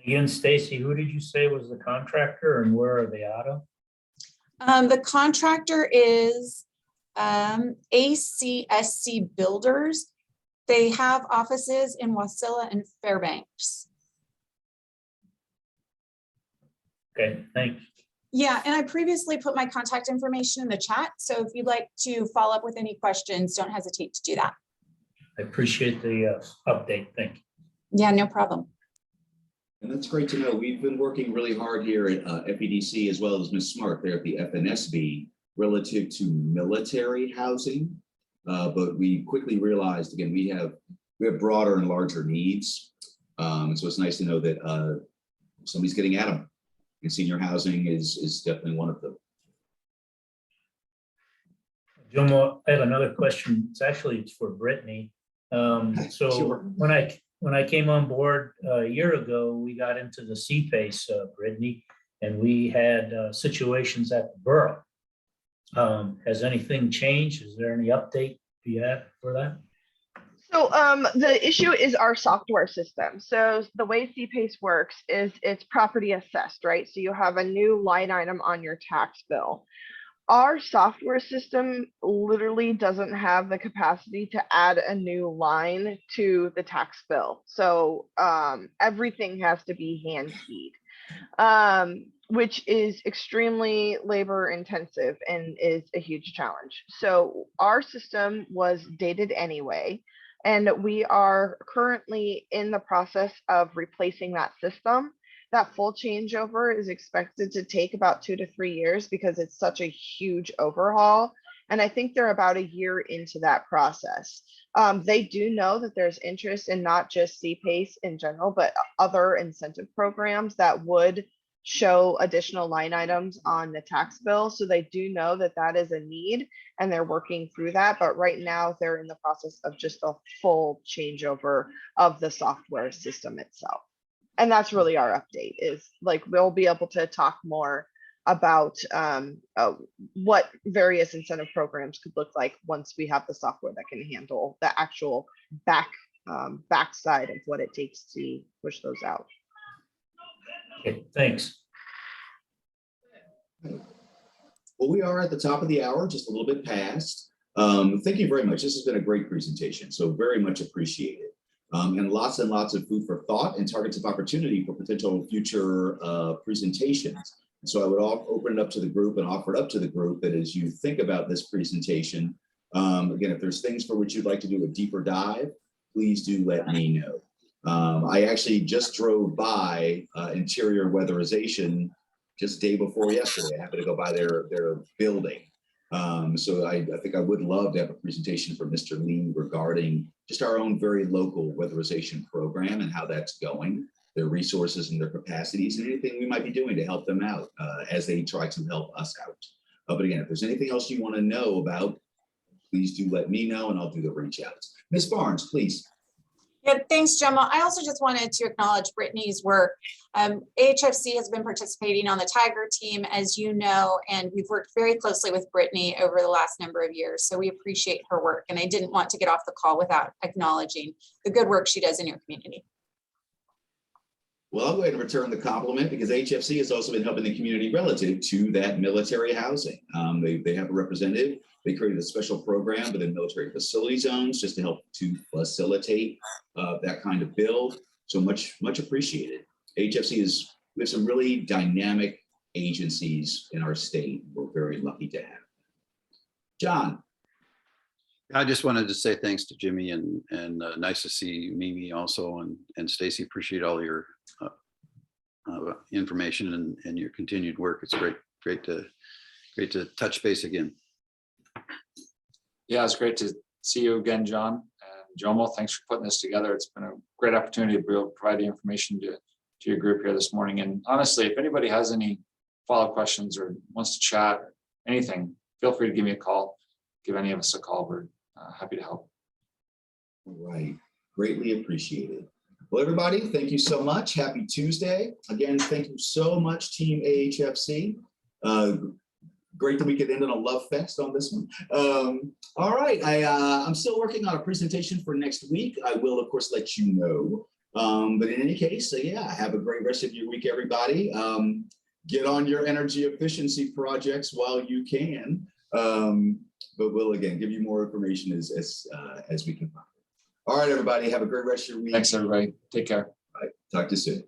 Again, Stacy, who did you say was the contractor and where are they out of? The contractor is AHFC Builders. They have offices in Wasilla and Fairbanks. Okay, thanks. Yeah, and I previously put my contact information in the chat. So if you'd like to follow up with any questions, don't hesitate to do that. I appreciate the update. Thank you. Yeah, no problem. And that's great to know. We've been working really hard here at FEDC as well as Ms. Smart there at the FNSB relative to military housing. But we quickly realized, again, we have broader and larger needs. So it's nice to know that somebody's getting at them. And senior housing is definitely one of them. Jomo, I have another question. It's for Brittany. So Sure. when I came on board a year ago, we got into the CPACE, Brittany, and we had situations at the borough. Has anything changed? Is there any update you have for that? So the issue is our software system. So the way CPACE works is it's property assessed, right? So you have a new line item on your tax bill. Our software system literally doesn't have the capacity to add a new line to the tax bill. So everything has to be hand keyed, which is extremely labor intensive and is a huge challenge. So our system was dated anyway, and we are currently in the process of replacing that system. That full changeover is expected to take about 2 to 3 years because it's such a huge overhaul. And I think they're about a year into that process. They do know that there's interest in not just CPACE in general, but other incentive programs that would show additional line items on the tax bill. So they do know that that is a need and they're working through that. But right now they're in the process of just a full changeover of the software system itself. And that's really our update, is like, we'll be able to talk more about what various incentive programs could look like once we have the software that can handle the actual backside of what it takes to push those out. Okay, thanks. Well, we are at the top of the hour, just a little bit past. Thank you very much. This has been a great presentation, so very much appreciated. And lots of food for thought and targets of opportunity for potential future presentations. So I would open it up to the group and offer it up to the group that as you think about this presentation, again, if there's things for which you'd like to do a deeper dive, please do let me know. I actually just drove by interior weatherization just day before yesterday. I happened to go by their building. So I think I would love to have a presentation from Mr. Lee regarding just our own very local weatherization program and how that's going, their resources and their capacities, and anything we might be doing to help them out as they try to help us out. But again, if there's anything else you want to know about, please do let me know and I'll do the reach outs. Ms. Barnes, please. Yeah, thanks, Gemma. I also just wanted to acknowledge Brittany's work. AHFC has been participating on the Tiger team, as you know, and we've worked very closely with Brittany over the last number of years. So we appreciate her work. And I didn't want to get off the call without acknowledging the good work she does in your community. Well, I'll go ahead and return the compliment because HFC has also been helping the community relative to that military housing. They have a representative. They created a special program within military facility zones just to help to facilitate that kind of build. So much appreciated. HFC we have some really dynamic agencies in our state. We're very lucky to have. John. I just wanted to say thanks to Jimmy and nice to see Mimi also and Stacy. Appreciate all your information and your continued work. It's great to touch base again. Yeah, it's great to see you again, John. And Jomo, thanks for putting this together. It's been a great opportunity to be able to provide the information to your group here this morning. And honestly, if anybody has any follow-up questions or wants to chat or anything, feel free to give me a call. Give any of us a call. We're happy to help. All right, greatly appreciated. Well, everybody, thank you so much. Happy Tuesday. Again, thank you so much, Team AHFC. Great that we could end on a love fest on this one. All right, I'm still working on a presentation for next week. I will, of course, let you know. But in any case, yeah, have a great rest of your week, everybody. Get on your energy efficiency projects while you can. But we'll, again, give you more information as we can find it. All right, everybody, have a great rest of your week. Thanks, everybody. Take care. All right, talk to you soon.